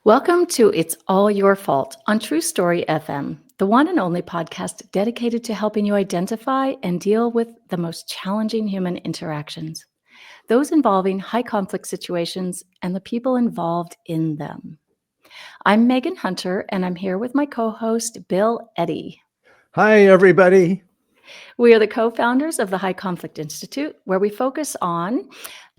Welcome to It's All Your Fault on True Story FM, the one and only podcast dedicated to helping you identify and deal with the most challenging human interactions, those involving high conflict situations and the people involved in them. I'm Megan Hunter, and I'm here with my co-host, Bill Eddy. Hi, everybody. We are the co-founders of the High Conflict Institute, where we focus on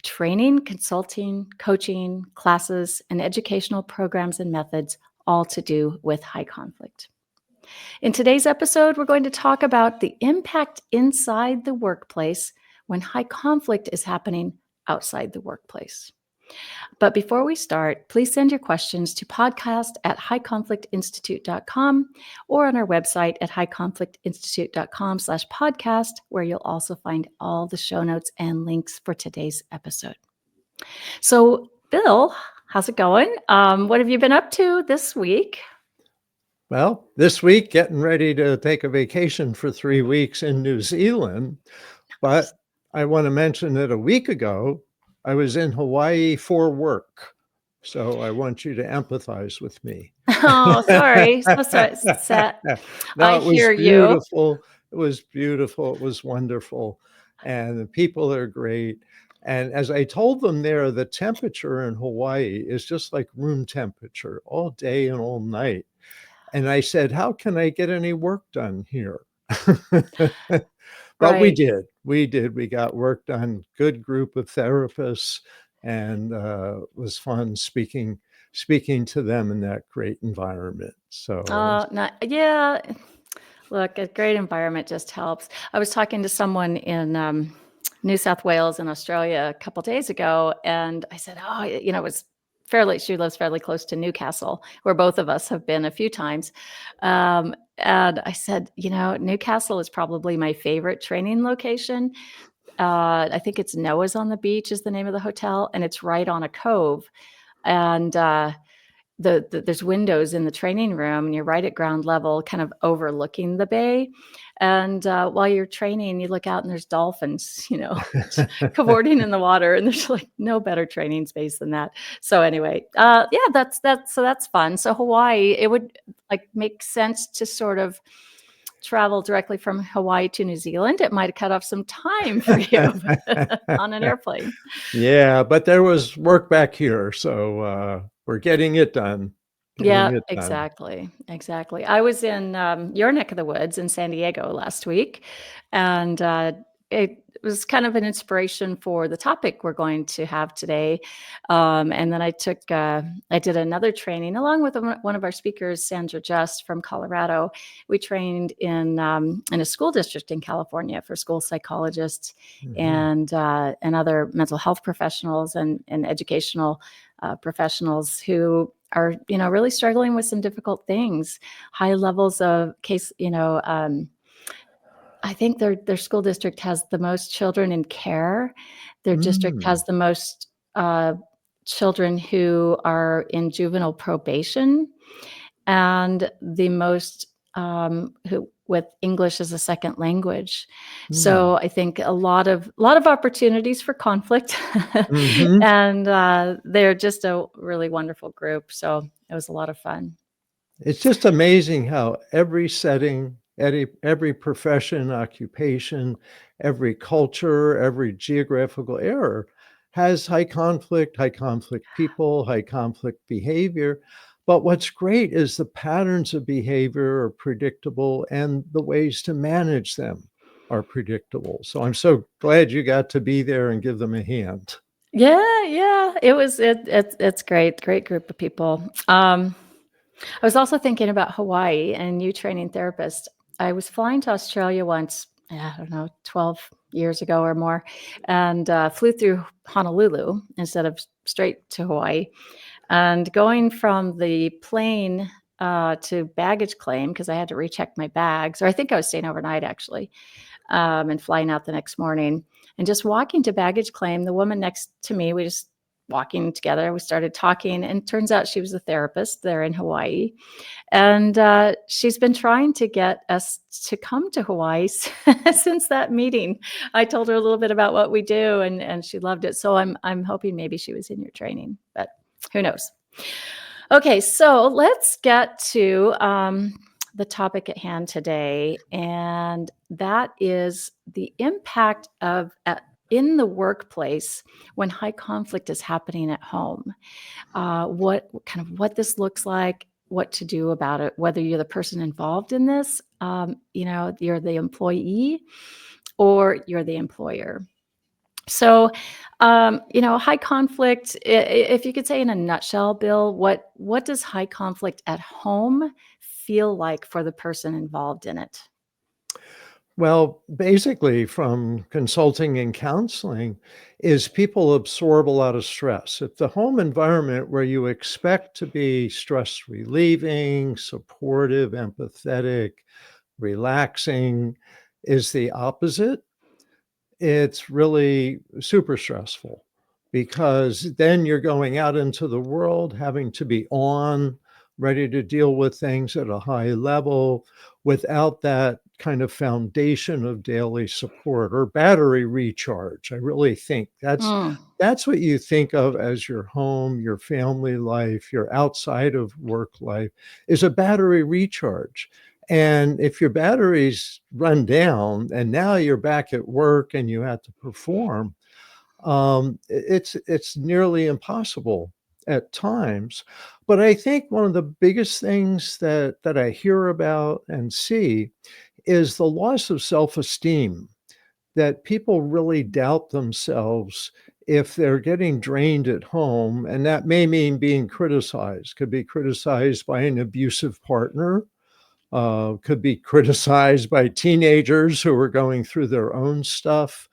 training, consulting, coaching, classes, and educational programs and methods, all to do with high conflict. In today's episode, we're going to talk about the impact inside the workplace when high conflict is happening outside the workplace. But before we start, please send your questions to podcast@highconflictinstitute.com or on our website at highconflictinstitute.com/podcast, where you'll also find all the show notes and links for today's episode. So, Bill, how's it going? What have you been up to this week? Well, this week, getting ready to take a vacation for 3 weeks in New Zealand. But I want to mention that a week ago, I was in Hawaii for work. So I want you to empathize with me. Oh, sorry. So sad. No, I it was hear you. beautiful. It was beautiful. It was wonderful. And the people are great. And as I told them there, the temperature in Hawaii is just like room temperature all day and all night. And I said, how can I get any work done here? But we Right. did. We got work done. Good group of therapists, and it was fun speaking to them in that great environment. So Yeah. Look, a great environment just helps. I was talking to someone in New South Wales in Australia a couple days ago, and I said, "Oh, it was she lives fairly close to Newcastle, where both of us have been a few times." And I said, Newcastle is probably my favorite training location. I think it's Noah's on the Beach is the name of the hotel, and it's right on a cove. And there's windows in the training room, and you're right at ground level, kind of overlooking the bay. And while you're training, you look out and there's dolphins, cavorting in the water, and there's like no better training space than that. So anyway, yeah, that's fun. So Hawaii, it would make sense to sort of travel directly from Hawaii to New Zealand. It might have cut off some time for you on an airplane. Yeah, but there was work back here, so we're getting it done. Yeah, exactly. I was in your neck of the woods in San Diego last week, and it was kind of an inspiration for the topic we're going to have today. And then I did another training along with one of our speakers, Sandra Just from Colorado. We trained in a school district in California for school psychologists and other mental health professionals and educational professionals who are, really struggling with some difficult things, high levels of case, I think their school district has the most children in care. Their district has the most children who are in juvenile probation, and the most who with English as a second language. So I think a lot of opportunities for conflict, and they're just a really wonderful group. So it was a lot of fun. It's just amazing how every setting, every profession, occupation, every culture, every geographical area has high conflict people, high conflict behavior. But what's great is the patterns of behavior are predictable and the ways to manage them are predictable. So I'm so glad you got to be there and give them a hand. Yeah, it's great group of people. I was also thinking about Hawaii and you training therapists. I was flying to Australia once, I don't know, 12 years ago or more, and flew through Honolulu instead of straight to Hawaii. And going from the plane to baggage claim, because I had to recheck my bags, or I think I was staying overnight actually, and flying out the next morning. And just walking to baggage claim, the woman next to me, we just walking together, we started talking, and turns out she was a therapist there in Hawaii. And she's been trying to get us to come to Hawaii since that meeting. I told her a little bit about what we do, and she loved it. So I'm hoping maybe she was in your training, but who knows? Okay, so let's get to the topic at hand today, and that is the impact of in the workplace when high conflict is happening at home. What this looks like, what to do about it, whether you're the person involved in this, you're the employee or you're the employer. So, high conflict, if you could say in a nutshell, Bill, what does high conflict at home feel like for the person involved in it? Well, basically, from consulting and counseling, is people absorb a lot of stress. If the home environment where you expect to be stress relieving, supportive, empathetic, relaxing is the opposite, it's really super stressful because then you're going out into the world having to be on, ready to deal with things at a high level without that kind of foundation of daily support or battery recharge. I really think Mm. that's what you think of as your home, your family life, your outside of work life is a battery recharge. And if your batteries run down and now you're back at work and you have to perform, it's nearly impossible at times. But I think one of the biggest things that I hear about and see is the loss of self-esteem, that people really doubt themselves if they're getting drained at home, and that may mean being criticized, could be criticized by an abusive partner, could be criticized by teenagers who are going through their own stuff,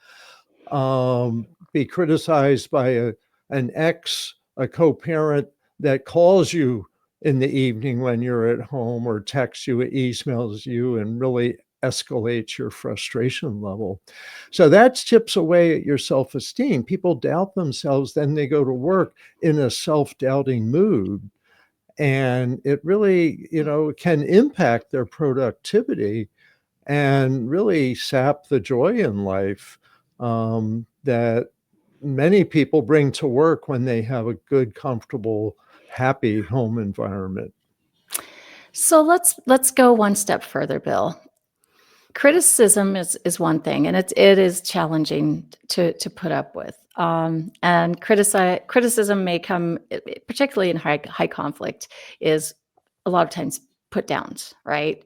be criticized by an ex, a co-parent that calls you in the evening when you're at home or texts you, emails you, and really escalates your frustration level. So that chips away at your self-esteem. People doubt themselves, then they go to work in a self-doubting mood, and it really, can impact their productivity and really sap the joy in life that many people bring to work when they have a good, comfortable, happy home environment. So let's go one step further, Bill. Criticism is one thing, and it is challenging to put up with. And criticism may come, particularly in high conflict, is a lot of times put downs, right?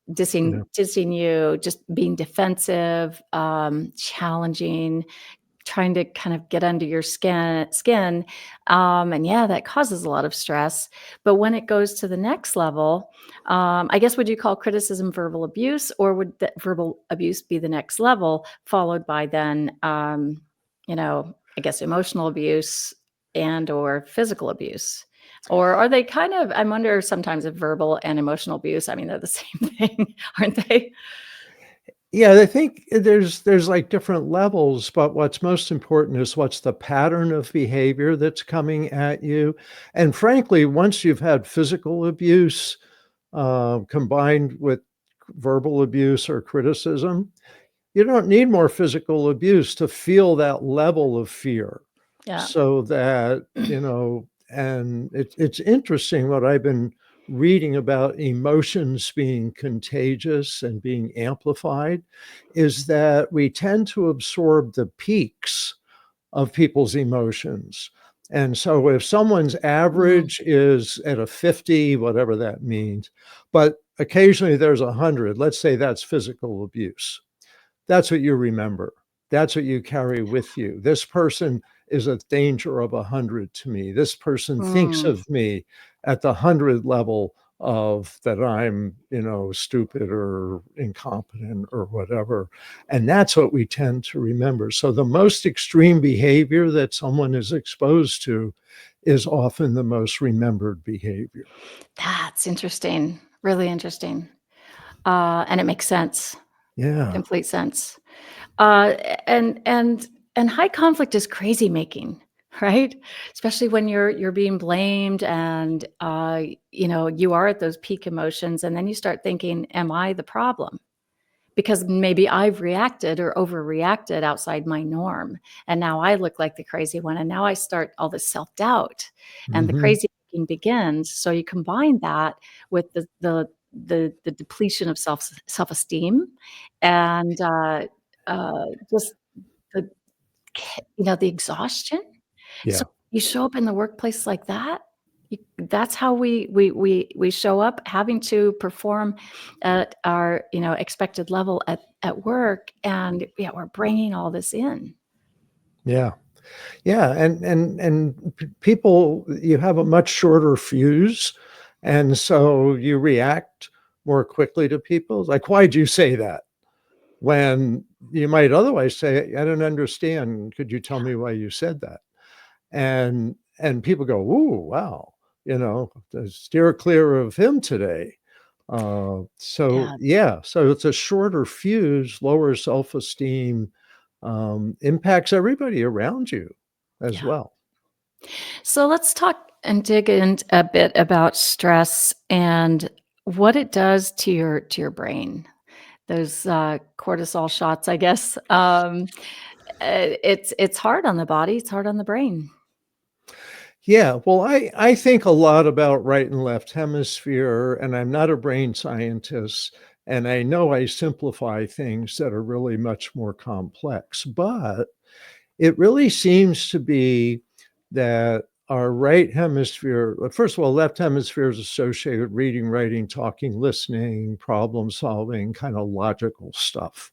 Yeah. Dissing you, just being defensive, challenging, trying to kind of get under your skin, and yeah, that causes a lot of stress. But when it goes to the next level, I guess, would you call criticism verbal abuse, or would that verbal abuse be the next level, followed by then, I guess, emotional abuse and or physical abuse? Or are they kind of, I wonder sometimes if verbal and emotional abuse, I mean, they're the same thing, aren't they? Yeah, I think there's like different levels, but what's most important is what's the pattern of behavior that's coming at you. And frankly, once you've had physical abuse combined with verbal abuse or criticism, you don't need more physical abuse to feel that level of fear. Yeah. So that, and it's interesting what I've been reading about emotions being contagious and being amplified is that we tend to absorb the peaks of people's emotions. And so if someone's Mm. average is at a 50, whatever that means, but occasionally there's 100, let's say that's physical abuse. That's what you remember. That's what you carry with you. This person is a danger of 100 to me. This person thinks Mm. of me at the 100 level of that I'm, stupid or incompetent or whatever. And that's what we tend to remember. So the most extreme behavior that someone is exposed to is often the most remembered behavior. That's interesting, really interesting. And it makes sense, Yeah. complete sense. Uh, and and and high conflict is crazy making, right? Especially when you're being blamed and you are at those peak emotions, and then you start thinking, "Am I the problem?" Because maybe I've reacted or overreacted outside my norm, and now I look like the crazy one, and now I start all this self doubt, and the Mhm. crazy working begins. So you combine that with the depletion of self-esteem and just the the exhaustion. So Yeah. you show up in the workplace like that. That's how we show up, having to perform at our expected level at work, and yeah, we're bringing all this in. Yeah. Yeah, and people, you have a much shorter fuse, and so you react more quickly to people. Like, "Why'd you say that?" When you might otherwise say, "I don't understand. Could you tell me why you said that?" And people go, "Ooh, wow, steer clear of him today." So Yeah, yeah, so it's a shorter fuse, lower self-esteem, impacts everybody around you as yeah. well. So let's talk and dig in a bit about stress and what it does to your brain. Those cortisol shots, I guess. It's hard on the body. It's hard on the brain. Yeah, well, I think a lot about right and left hemisphere, and I'm not a brain scientist, and I know I simplify things that are really much more complex, but it really seems to be that our right hemisphere, well, first of all, left hemisphere is associated with reading, writing, talking, listening, problem solving, kind of logical stuff.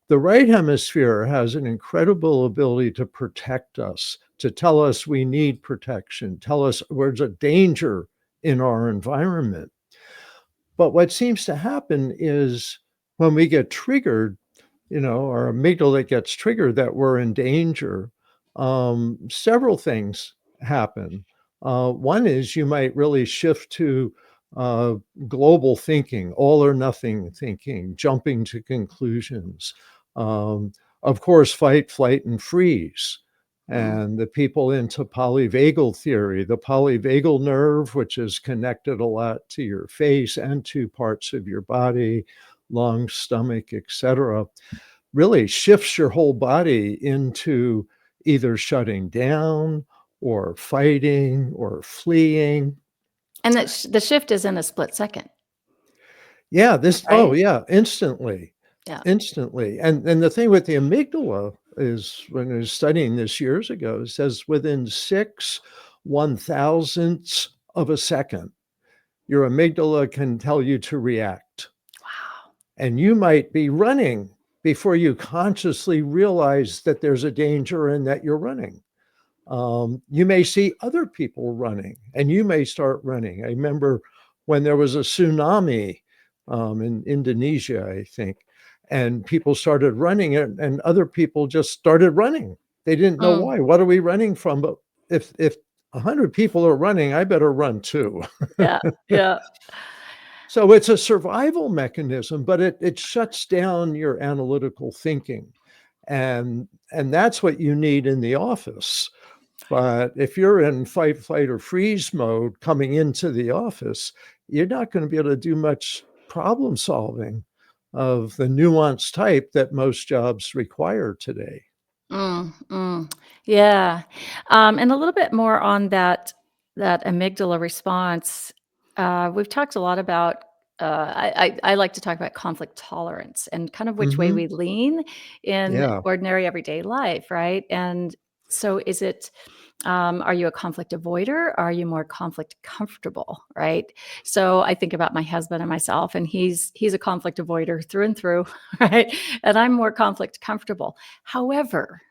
The right hemisphere has an incredible ability to protect us, to tell us we need protection, tell us there's a danger in our environment. But what seems to happen is when we get triggered, our amygdala gets triggered that we're in danger, several things happen. One is you might really shift to uh, global thinking, all or nothing thinking, jumping to conclusions. Um, of course, fight, flight, and freeze. Mm. And the people into polyvagal theory, the polyvagal nerve, which is connected a lot to your face and to parts of your body, lungs, stomach, etc., really shifts your whole body into either shutting down or fighting or fleeing. And the shift is in a split second, Yeah, oh right? yeah, instantly, Yeah. instantly. And the thing with the amygdala is, when I was studying this years ago, it says within 6/1000ths of a second, your amygdala can tell you to react. Wow. And you might be running before you consciously realize that there's a danger and that you're running. You may see other people running and you may start running. I remember when there was a tsunami in Indonesia, I think, and people started running and other people just started running. They didn't know Mm. why. What are we running from? But if 100 people are running, I better run too. Yeah, yeah. So it's a survival mechanism, but it shuts down your analytical thinking. And that's what you need in the office. But if you're in fight, flight, or freeze mode coming into the office, you're not going to be able to do much problem solving of the nuanced type that most jobs require today. Mm, mm. Yeah. And a little bit more on that amygdala response. We've talked a lot about I like to talk about conflict tolerance and kind of which way Hmm. we lean in Yeah. ordinary everyday life, right? And so is it are you a conflict avoider? Or are you more conflict comfortable, right? So I think about my husband and myself, and he's a conflict avoider through and through, right? And I'm more conflict comfortable. However,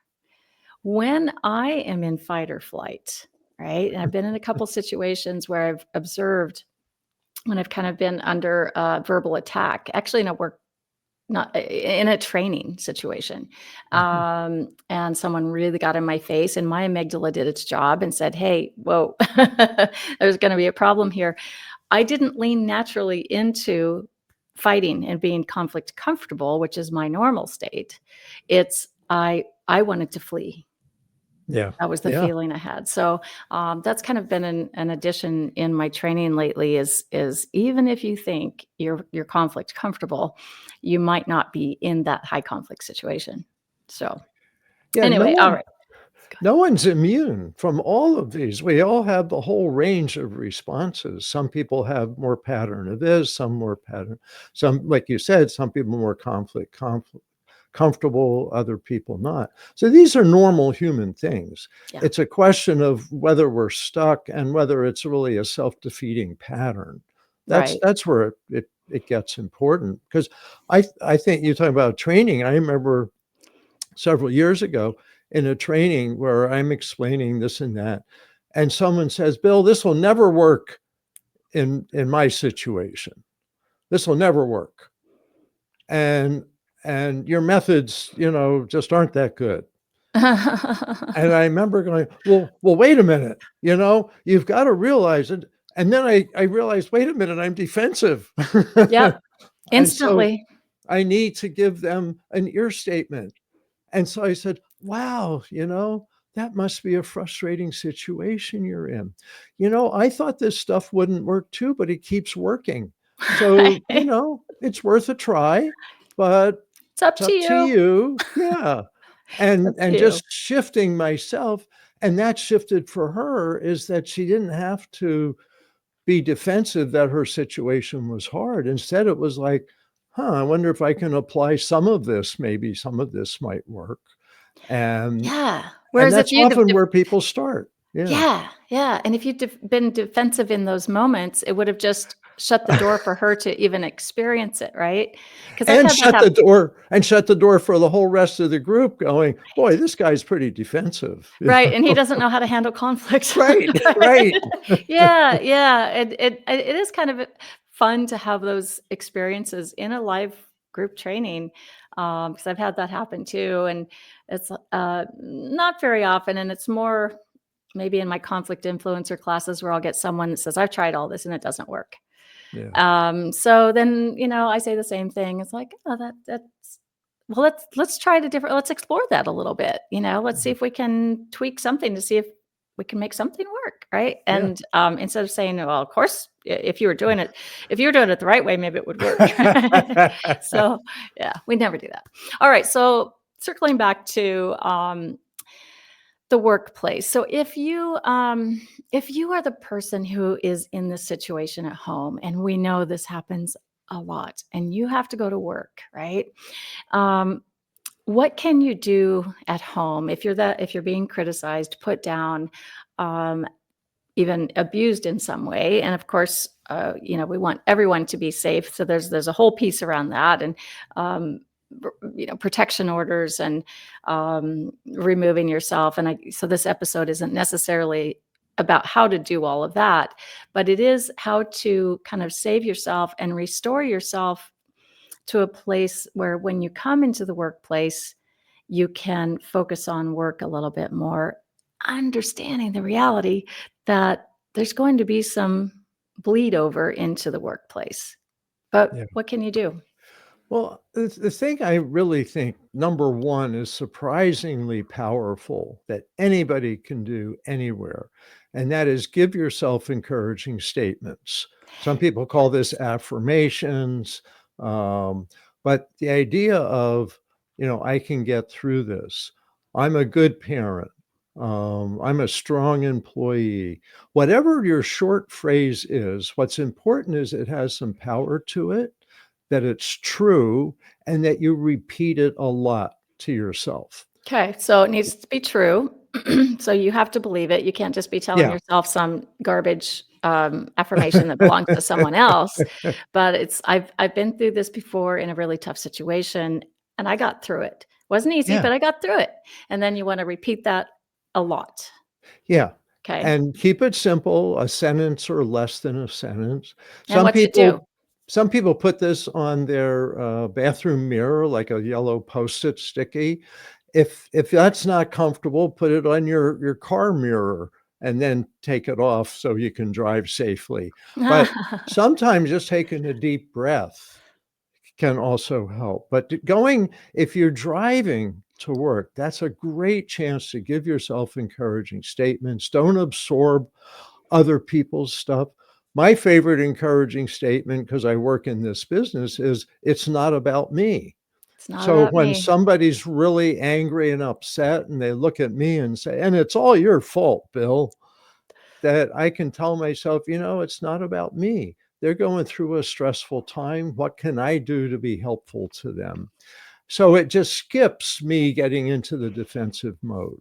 when I am in fight or flight, right? And I've been in a couple situations where I've observed when I've kind of been under verbal attack, actually in a work, not in a training situation. Mhm. And someone really got in my face, and my amygdala did its job and said, "Hey, whoa, there's going to be a problem here." I didn't lean naturally into fighting and being conflict comfortable, which is my normal state. It's I wanted to flee. Yeah. That was the Yeah. feeling I had. So, that's kind of been an addition in my training lately is even if you think you're conflict comfortable, you might not be in that high conflict situation. So, Yeah. No anyway, all one right. No one's immune from all of these. We all have the whole range of responses. Some people have more pattern of this, some more pattern, some, like you said, some people more conflict comfortable, other people not. So these are normal human things. Yeah. It's a question of whether we're stuck and whether it's really a self-defeating pattern. Right. That's where it gets important, because I think you talk about training. I remember several years ago in a training where I'm explaining this and that, and someone says, "Bill, this will never work in my situation. This will never work. And your methods, just aren't that good." And I remember going, well, wait a minute, you've got to realize it. And then I realized, wait a minute, I'm defensive. Yep. And so Instantly. I need to give them an ear statement. And so I said, wow, that must be a frustrating situation you're in. I thought this stuff wouldn't work too, but it keeps working. So, it's worth a try, but It's up it's to up to you. you. Yeah. It's And up to you. just shifting myself, and that shifted for her is that she didn't have to be defensive that her situation was hard. Instead, it was like, I wonder if I can apply some of this, maybe some of this might work. And Yeah. and Whereas if that's you'd have often where people start. Yeah. yeah, yeah, and if you'd been defensive in those moments, it would have just shut the door for her to even experience it, right? Because 'Cause I've And had that shut the happen. door for the whole rest of the group going, "Boy, this guy's pretty defensive." Right, and he doesn't know how to handle conflict. Right, Right? right. Yeah, yeah, it is kind of fun to have those experiences in a live group training, because I've had that happen too, and it's, not very often, and it's more maybe in my conflict influencer classes where I'll get someone that says, "I've tried all this and it doesn't work." Yeah, So then, I say the same thing. It's like, "Oh, that's well, let's try to different let's explore that a little bit, let's see mhm, if we can tweak something to see if we can make something work, right?" yeah. And, instead of saying, "Well, of course, if you were doing it the right way, maybe it would work." So, yeah, we never do that. All right, so circling back to, the workplace. So if you are the person who is in this situation at home, and we know this happens a lot, and you have to go to work, right? Um, what can you do at home if you're being criticized, put down, um, even abused in some way? And of course, we want everyone to be safe. So there's a whole piece around that, and um, protection orders, and removing yourself. And so this episode isn't necessarily about how to do all of that, but it is how to kind of save yourself and restore yourself to a place where when you come into the workplace, you can focus on work a little bit more, understanding the reality that there's going to be some bleed over into the workplace. Yeah. But what can you do? Well, the thing I really think, number one, is surprisingly powerful that anybody can do anywhere, and that is give yourself encouraging statements. Some people call this affirmations, um, but the idea of, I can get through this. I'm a good parent. I'm a strong employee. Whatever your short phrase is, what's important is it has some power to it, that it's true, and that you repeat it a lot to yourself. Okay, so it needs to be true. So you have to believe it. You can't just be telling Yeah. yourself some garbage, affirmation that belongs to someone else. But I've been through this before in a really tough situation, and I got through it. Wasn't easy, Yeah, but I got through it. And then you wanna repeat that a lot, yeah, okay? and keep it simple, a sentence or less than a sentence. And Some what's it do? people some people put this on their, bathroom mirror like a yellow Post-it sticky. If that's not comfortable, put it on your car mirror and then take it off so you can drive safely. But sometimes just taking a deep breath can also help. But if you're driving to work, that's a great chance to give yourself encouraging statements. Don't absorb other people's stuff. My favorite encouraging statement, because I work in this business, is it's not about me. It's not So about when me. somebody's really angry and upset and they look at me and say, "And it's all your fault, Bill," that I can tell myself, it's not about me. They're going through a stressful time. What can I do to be helpful to them? So it just skips me getting into the defensive mode.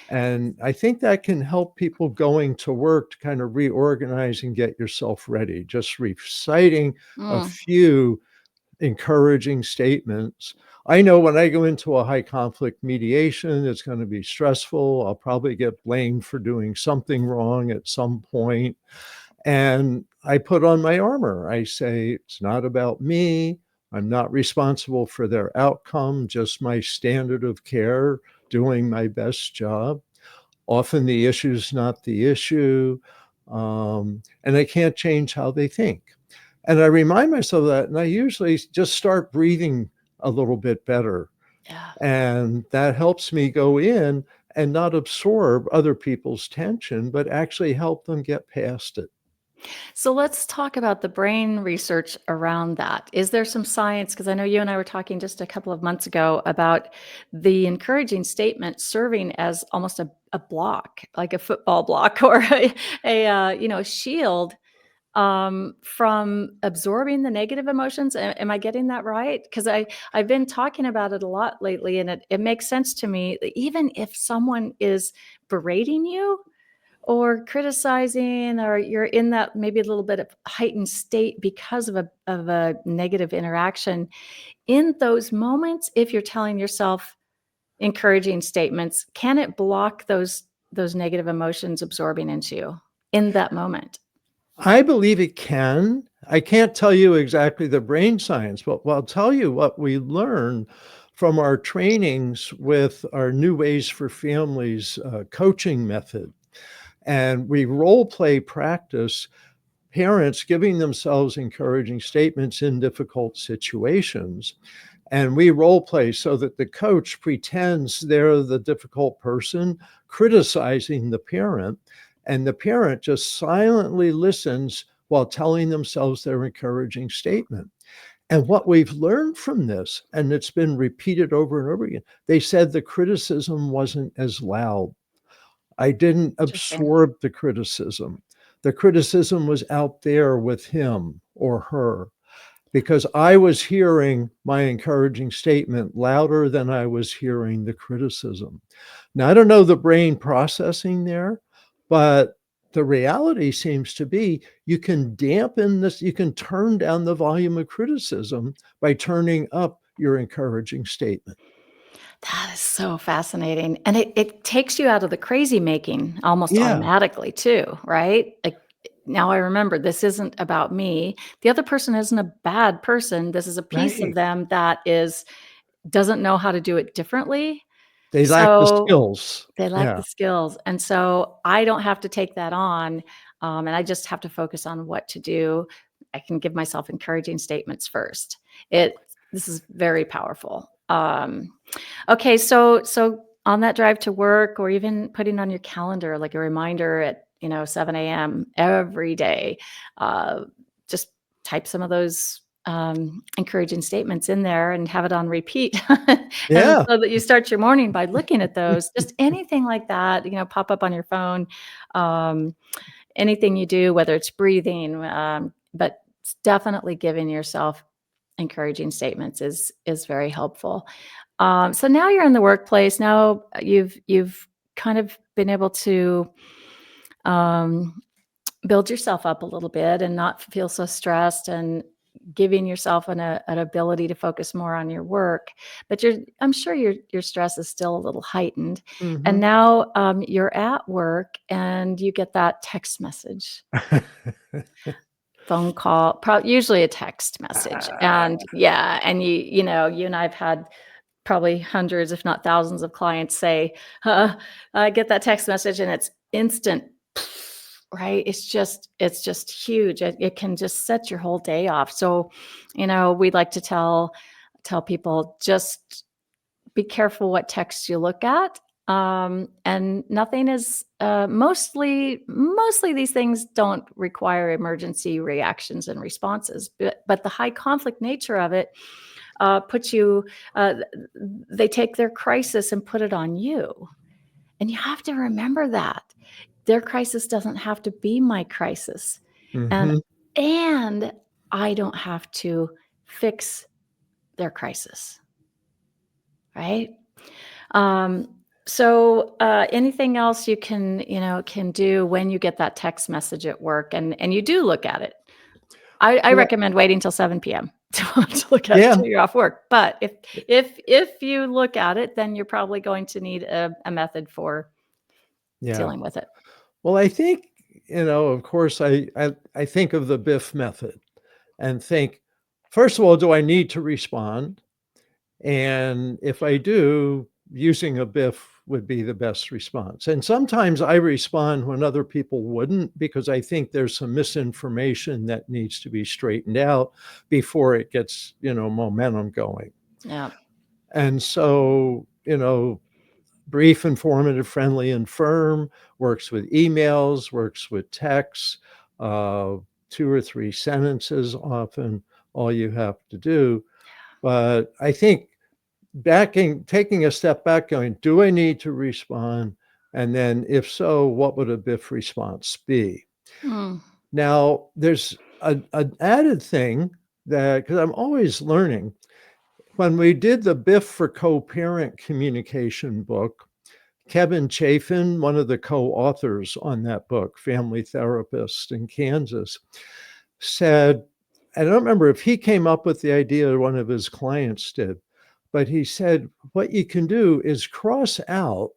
And I think that can help people going to work to kind of reorganize and get yourself ready. Just reciting a Mm, few encouraging statements. I know when I go into a high conflict mediation, it's going to be stressful. I'll probably get blamed for doing something wrong at some point. And I put on my armor. I say, it's not about me. I'm not responsible for their outcome, just my standard of care, doing my best job. Often the issue is not the issue. And I can't change how they think. And I remind myself of that. And I usually just start breathing a little bit better. yeah. And that helps me go in and not absorb other people's tension, but actually help them get past it. So let's talk about the brain research around that. Is there some science? Because I know you and I were talking just a couple of months ago about the encouraging statement serving as almost a block, like a football block or a shield from absorbing the negative emotions. Am I getting that right? Because I've been talking about it a lot lately, and it makes sense to me that even if someone is berating you, or criticizing, or you're in that maybe a little bit of heightened state because of a negative interaction, in those moments, if you're telling yourself encouraging statements, can it block those negative emotions absorbing into you in that moment? I believe it can. I can't tell you exactly the brain science, but I'll tell you what we learn from our trainings with our New Ways for Families coaching method. And we role play practice parents giving themselves encouraging statements in difficult situations. And we role play so that the coach pretends they're the difficult person criticizing the parent, and the parent just silently listens while telling themselves their encouraging statement. And what we've learned from this, and it's been repeated over and over again, they said the criticism wasn't as loud. I didn't Interesting. absorb the criticism. The criticism was out there with him or her because I was hearing my encouraging statement louder than I was hearing the criticism. Now, I don't know the brain processing there, but the reality seems to be you can dampen this, you can turn down the volume of criticism by turning up your encouraging statement. That is so fascinating, and it takes you out of the crazy making almost Yeah, automatically too, right? Like, now I remember this isn't about me. The other person isn't a bad person. This is a piece of right. them that doesn't know how to do it differently. They lack the So skills. they lack Yeah. the skills, and so I don't have to take that on, and I just have to focus on what to do. I can give myself encouraging statements first. This is very powerful. Okay, so on that drive to work, or even putting on your calendar like a reminder at 7 a.m. every day, uh, just type some of those encouraging statements in there and have it on repeat, and Yeah. so that you start your morning by looking at those. Just anything like that, pop up on your phone. Um, Anything you do, whether it's breathing, but it's definitely giving yourself encouraging statements is very helpful. So now you're in the workplace. Now you've kind of been able to um, build yourself up a little bit and not feel so stressed, and giving yourself an ability to focus more on your work. But I'm sure your stress is still a little heightened. And Mhm. now you're at work and you get that text message, phone call, usually a text message. And yeah, and you and I've had probably hundreds, if not thousands of clients say, I get that text message and it's instant, right? It's just huge. It can just set your whole day off. So, we'd like to tell people, just be careful what texts you look at. And nothing is mostly these things don't require emergency reactions and responses, but the high conflict nature of it put you, they take their crisis and put it on you. And you have to remember that. Their crisis doesn't have to be my crisis. And Mhm. and I don't have to fix their crisis, right? So anything else you can do when you get that text message at work and you do look at it. I Well, recommend waiting till 7 p.m. to look at it yeah, till you're off work. But if you look at it, then you're probably going to need a method for yeah. dealing with it. Well, I think, of course, I think of the Biff method and think, first of all, do I need to respond? And if I do, using a Biff would be the best response. And sometimes I respond when other people wouldn't, because I think there's some misinformation that needs to be straightened out before it gets, momentum going. Yeah. And so, brief, informative, friendly, and firm, works with emails, works with texts, uh, 2 or 3 sentences often, all you have to do. But I think taking a step back, going, do I need to respond? And then if so, what would a Biff response be? Mm. Now, there's an added thing that, because I'm always learning, when we did the Biff for co-parent communication book, Kevin Chafin, one of the co-authors on that book, family therapist in Kansas, said, I don't remember if he came up with the idea or one of his clients did, but he said, what you can do is cross out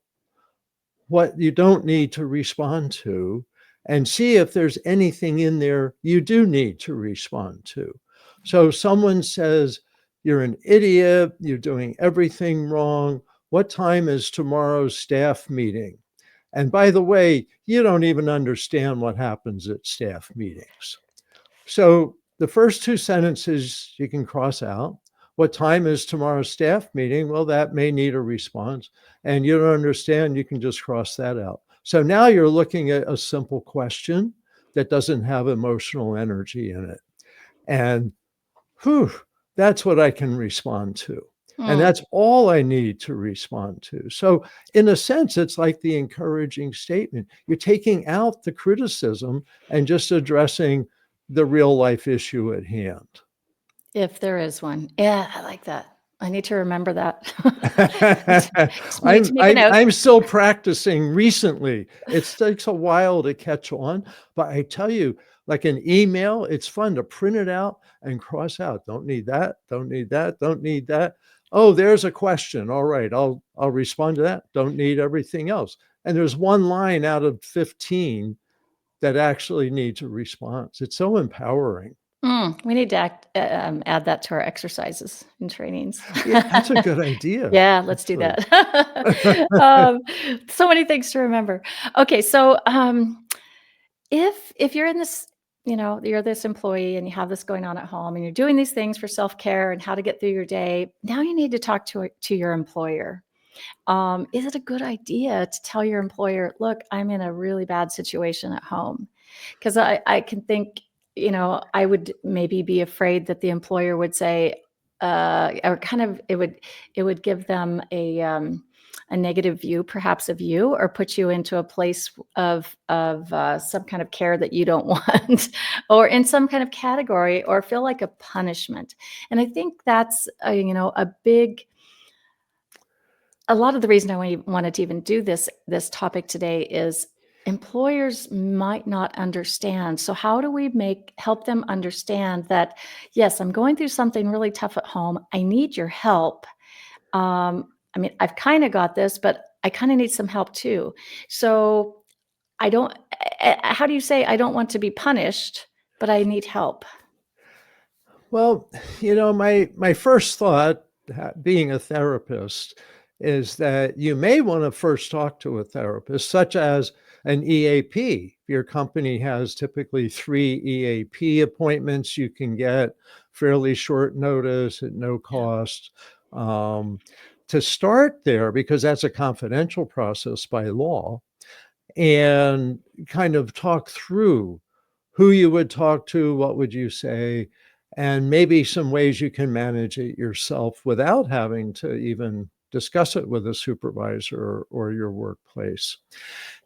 what you don't need to respond to and see if there's anything in there you do need to respond to. So someone says, you're an idiot, you're doing everything wrong. What time is tomorrow's staff meeting? And by the way, you don't even understand what happens at staff meetings. So the first 2 sentences you can cross out. What time is tomorrow's staff meeting? Well, that may need a response. And you don't understand, you can just cross that out. So now you're looking at a simple question that doesn't have emotional energy in it. And whew, that's what I can respond to. And Mm. that's all I need to respond to. So, in a sense, it's like the encouraging statement. You're taking out the criticism and just addressing the real life issue at hand. If there is one. Yeah, I like that. I need to remember that. Just need to I'm make a I'm note. I'm still practicing recently. It takes a while to catch on, but I tell you, like an email, it's fun to print it out and cross out. Don't need that, don't need that, don't need that. Oh, there's a question. All right, I'll respond to that. Don't need everything else. And there's one line out of 15 that actually needs a response. It's so empowering. We need to add that to our exercises and trainings. Yeah, that's a good idea, Yeah, let's do actually. that. Um, so many things to remember. Okay, so, if you're in this you're this employee and you have this going on at home and you're doing these things for self-care and how to get through your day, now you need to talk to your employer. Is it a good idea to tell your employer, look, I'm in a really bad situation at home? Because I can think, I would maybe be afraid that the employer would say, or kind of it would give them a negative view perhaps of you, or put you into a place of some kind of care that you don't want, or in some kind of category, or feel like a punishment. And I think that's a lot of the reason I wanted to even do this topic today is employers might not understand. So how do we help them understand that, yes, I'm going through something really tough at home. I need your help. I mean, I've kind of got this, but I kind of need some help too. So I don't, how do you say, I don't want to be punished, but I need help? Well, my first thought, being a therapist, is that you may want to first talk to a therapist, such as an EAP. Your company has typically 3 EAP appointments you can get fairly short notice at no Yeah. cost. Um, to start there, because that's a confidential process by law, and kind of talk through who you would talk to, what would you say, and maybe some ways you can manage it yourself without having to even discuss it with a supervisor or your workplace.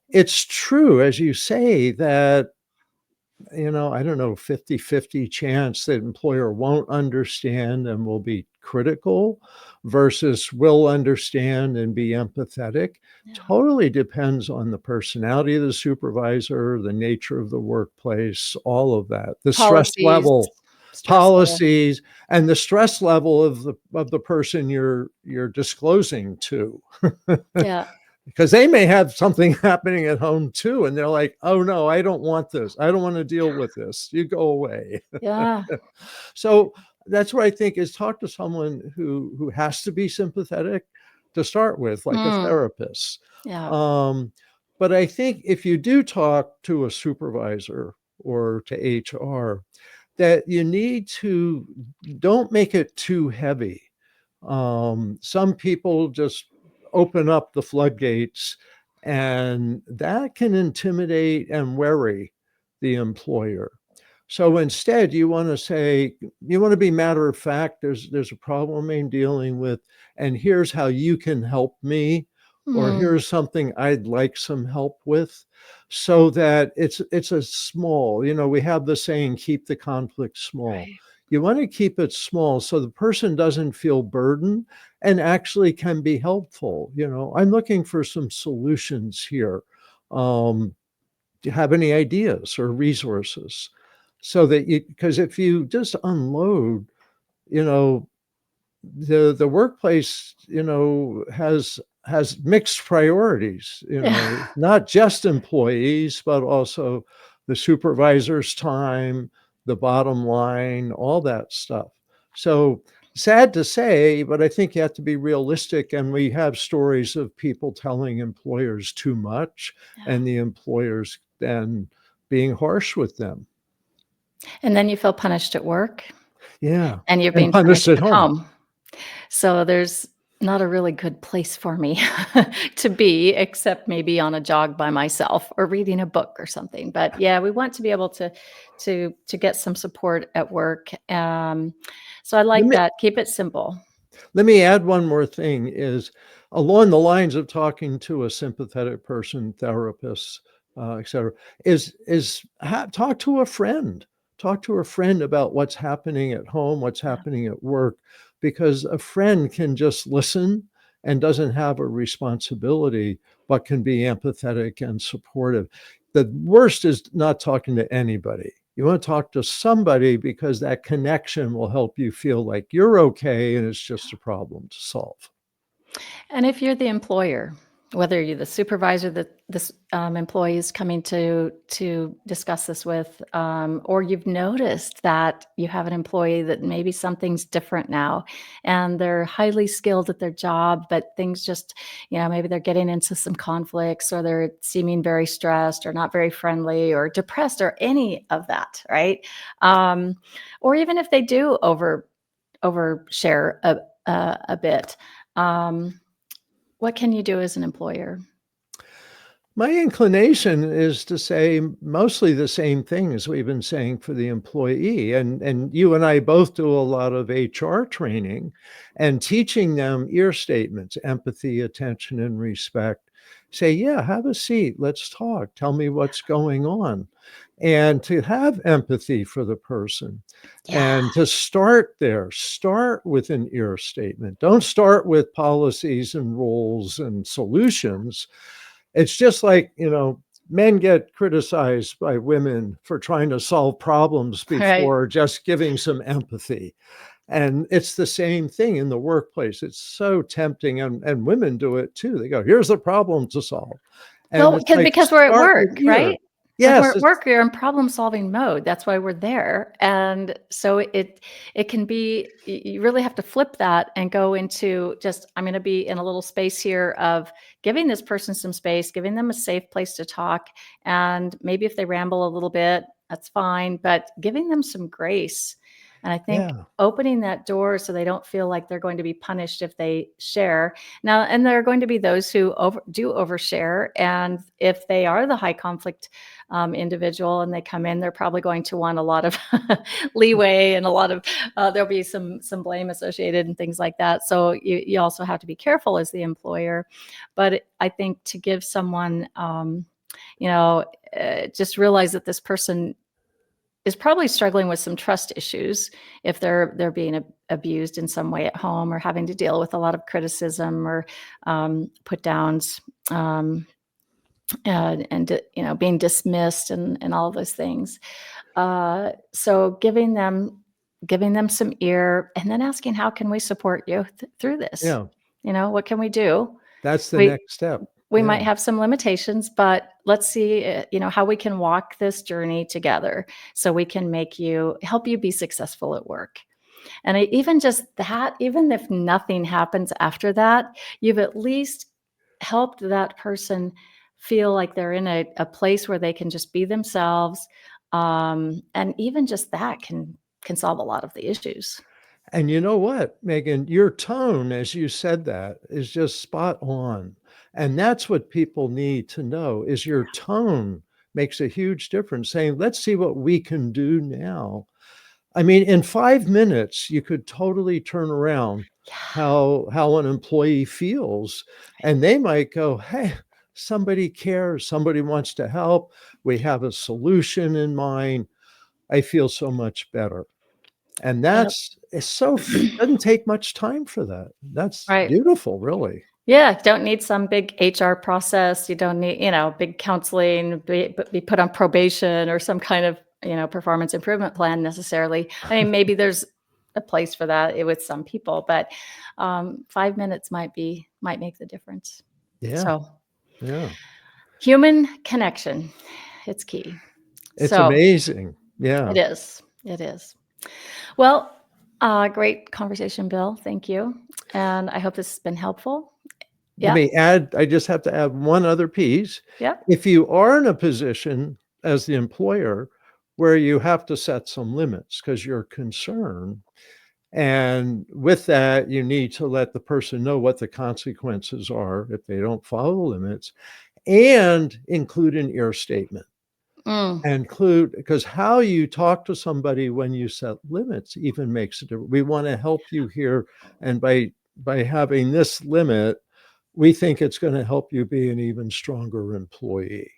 It's true, as you say, that I don't know, 50-50 chance that employer won't understand and will be critical versus will understand and be empathetic. Yeah. Totally depends on the personality of the supervisor, the nature of the workplace, all of that. The stress Policies, level, stress level. policies, and the stress level of the person you're disclosing to. Yeah. Because they may have something happening at home too, and they're like, oh no, I don't want this, I don't want to deal with this, you go away. Yeah. So that's what I think is, talk to someone who has to be sympathetic to start with, like a Mm. therapist. Yeah. But I think if you do talk to a supervisor or to HR, that you need to, don't make it too heavy. Some people just open up the floodgates, and that can intimidate and worry the employer. So instead, you want to say, you want to be matter of fact. There's a problem I'm dealing with, and here's how you can help me, or Mm. here's something I'd like some help with, so that it's a small. We have the saying, keep the conflict small. Right. You want to keep it small so the person doesn't feel burdened and actually can be helpful. I'm looking for some solutions here. Do you have any ideas or resources? So that because if you just unload, you know, the workplace, has mixed priorities, Yeah. not just employees, but also the supervisor's time, the bottom line, all that stuff. So sad to say, but I think you have to be realistic. And we have stories of people telling employers too much, Yeah. and the employers then being harsh with them. And then you feel punished at work, Yeah. and you're And being punished punished at at home. home. So there's not a really good place for me to be, except maybe on a jog by myself or reading a book or something. But yeah, we want to be able to get some support at work. So I Let like me that. Keep it simple. Let me add one more thing, is along the lines of talking to a sympathetic person, therapist, et cetera, talk to a friend. Talk to a friend about what's happening at home, what's Yeah. happening at work, because a friend can just listen and doesn't have a responsibility, but can be empathetic and supportive. The worst is not talking to anybody. You want to talk to somebody, because that connection will help you feel like you're okay and it's just a problem to solve. And if you're the employer, whether you're the supervisor that this employee is coming to discuss this with, or you've noticed that you have an employee that maybe something's different now, and they're highly skilled at their job, but things just, maybe they're getting into some conflicts, or they're seeming very stressed, or not very friendly, or depressed, or any of that, right? Um, or even if they do overshare a bit. Um, what can you do as an employer? My inclination is to say mostly the same thing as we've been saying for the employee. And you and I both do a lot of HR training, and teaching them ear statements, empathy, attention, and respect. Say, yeah, have a seat. Let's talk. Tell me what's going on. And to have empathy for the person, Yeah, and to start there, start with an ear statement. Don't start with policies and rules and solutions. It's just like, men get criticized by women for trying to solve problems right. before just giving some empathy. And it's the same thing in the workplace. It's so tempting, and women do it too. They go, here's the problem to solve. And Well, it's like, because we're at start with work, ear. right? When we're Yes, at work, we're in problem-solving mode. That's why we're there, and so it can be you really have to flip that and go into just, "I'm gonna be in a little space here of giving this person some space, giving them a safe place to talk, and maybe if they ramble a little bit, that's fine, but giving them some grace." And I think Yeah. opening that door so they don't feel like they're going to be punished if they share. Now, and there are going to be those who do overshare. And if they are the high conflict individual and they come in, they're probably going to want a lot of leeway and a lot of, there'll be some blame associated and things like that. So you also have to be careful as the employer. But I think to give someone, just realize that this person is probably struggling with some trust issues if they're being abused in some way at home or having to deal with a lot of criticism or put downs, and being dismissed and all of those things. So giving them some ear and then asking, how can we support you through this? Yeah. What can we do? That's the We next step. we Yeah. might have some limitations, but let's see, how we can walk this journey together so we can help you be successful at work. And even just that, even if nothing happens after that, you've at least helped that person feel like they're in a place where they can just be themselves. And even just that can solve a lot of the issues. And you know what, Megan? Your tone as you said that is just spot on. And that's what people need to know is your tone makes a huge difference, saying, "Let's see what we can do now." I mean, in 5 minutes, you could totally turn around Yeah. how an employee feels, and they might go, "Hey, somebody cares, somebody wants to help. We have a solution in mind. I feel so much better." And Yep. that's it's so f doesn't take much time for that. That's Right. beautiful, really. Yeah, you don't need some big HR process. You don't need, big counseling, be put on probation or some kind of, performance improvement plan necessarily. I mean, maybe there's a place for that with some people, but 5 minutes might make the difference. Yeah, So yeah. human connection, it's key. It's So amazing. Yeah. it is. It is. Well, great conversation, Bill. Thank you. And I hope this has been helpful. Let Yeah. me add I just have to add one other piece. Yeah. If you are in a position as the employer where you have to set some limits because 'cause you're concerned, and with that, you need to let the person know what the consequences are if they don't follow limits, and include an ear statement. Mm, Include because how you talk to somebody when you set limits even makes a difference. We wanna help you here, and by having this limit, we think it's gonna help you be an even stronger employee.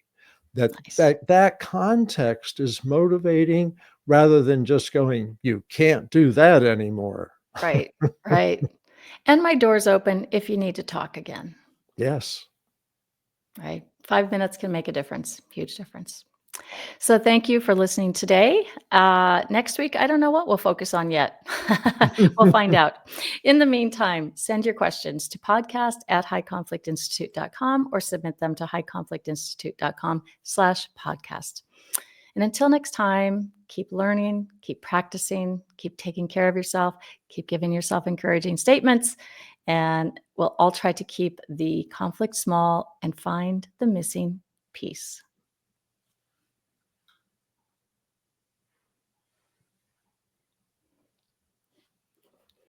That nice. that context is motivating rather than just going, "You can't do that anymore." Right, right. And my door's open if you need to talk again, Yes. right? 5 minutes can make a difference, huge difference. So thank you for listening today. Next week, I don't know what we'll focus on yet. We'll find out. In the meantime, send your questions to podcast@highconflictinstitute.com or submit them to highconflictinstitute.com/podcast. And until next time, keep learning, keep practicing, keep taking care of yourself, keep giving yourself encouraging statements, and we'll all try to keep the conflict small and find the missing piece.